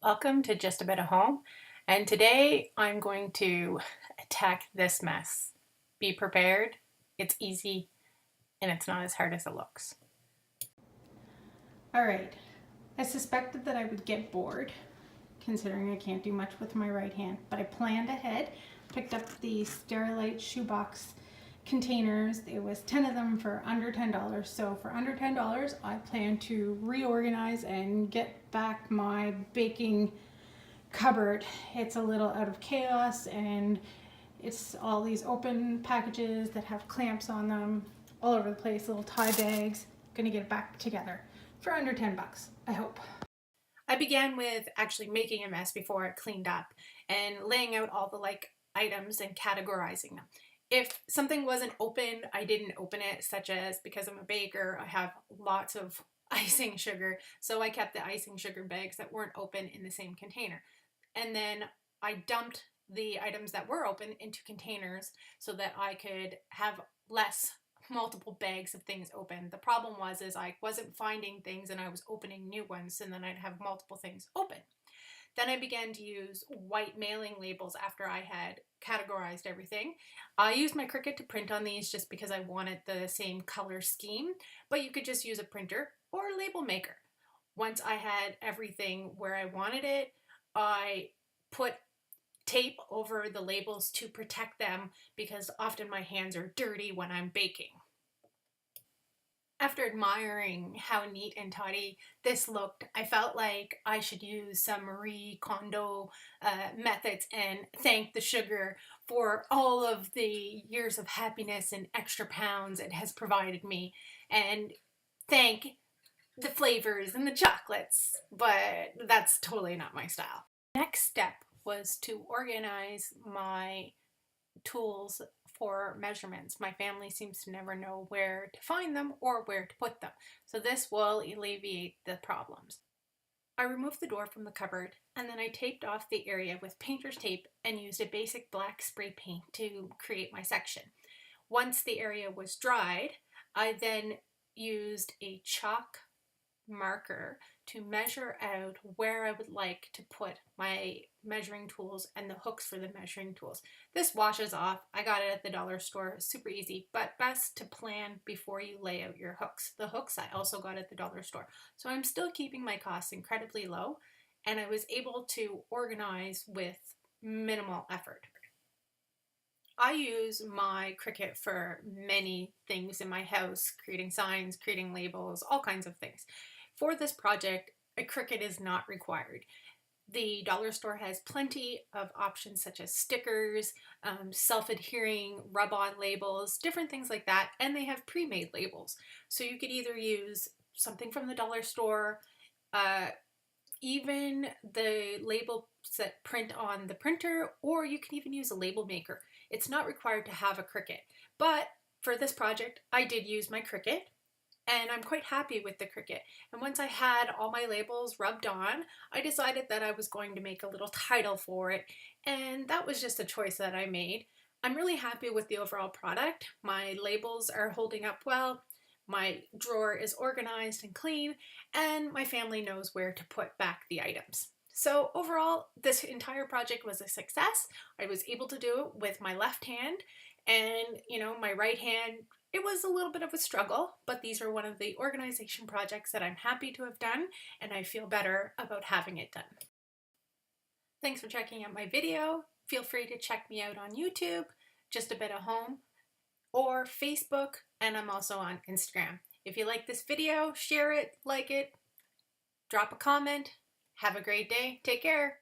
Welcome to Just a Bit of Home, and today I'm going to attack this mess. Be prepared, it's easy, and it's not as hard as it looks. Alright, I suspected that I would get bored, considering I can't do much with my right hand, but I planned ahead, picked up the Sterilite shoebox containers. It was 10 of them for under $10, so for under $10 I plan to reorganize and get back my baking cupboard. It's a little out of chaos, and it's all these open packages that have clamps on them all over the place, little tie bags. Gonna get it back together for under 10 bucks, I hope. I began with actually making a mess before I cleaned up and laying out all the items and categorizing them. If something wasn't open, I didn't open it, such as because I'm a baker, I have lots of icing sugar, so I kept the icing sugar bags that weren't open in the same container. And then I dumped the items that were open into containers so that I could have less multiple bags of things open. The problem was I wasn't finding things and I was opening new ones, and then I'd have multiple things open. Then I began to use white mailing labels after I had categorized everything. I used my Cricut to print on these just because I wanted the same color scheme, but you could just use a printer or a label maker. Once I had everything where I wanted it, I put tape over the labels to protect them because often my hands are dirty when I'm baking. After admiring how neat and tidy this looked, I felt like I should use some Marie Kondo methods and thank the sugar for all of the years of happiness and extra pounds it has provided me, and thank the flavors and the chocolates, but that's totally not my style. Next step was to organize my tools for measurements. My family seems to never know where to find them or where to put them, so this will alleviate the problems. I removed the door from the cupboard, and then I taped off the area with painter's tape and used a basic black spray paint to create my section. Once the area was dried, I then used a chalk marker to measure out where I would like to put my measuring tools and the hooks for the measuring tools. This washes off. I got it at the dollar store, super easy, but best to plan before you lay out your hooks. The hooks I also got at the dollar store. So I'm still keeping my costs incredibly low, and I was able to organize with minimal effort. I use my Cricut for many things in my house, creating signs, creating labels, all kinds of things. For this project, a Cricut is not required. The dollar store has plenty of options such as stickers, self-adhering rub-on labels, different things like that, and they have pre-made labels. So you could either use something from the dollar store, even the labels that print on the printer, or you can even use a label maker. It's not required to have a Cricut, but for this project, I did use my Cricut, and I'm quite happy with the Cricut. And once I had all my labels rubbed on, I decided that I was going to make a little title for it, and that was just a choice that I made. I'm really happy with the overall product. My labels are holding up well, my drawer is organized and clean, and my family knows where to put back the items. So overall, this entire project was a success. I was able to do it with my left hand, and my right hand, it was a little bit of a struggle, but these are one of the organization projects that I'm happy to have done, and I feel better about having it done. Thanks for checking out my video. Feel free to check me out on YouTube, Just a Bit of Home, or Facebook, and I'm also on Instagram. If you like this video, share it, like it, drop a comment. Have a great day. Take care.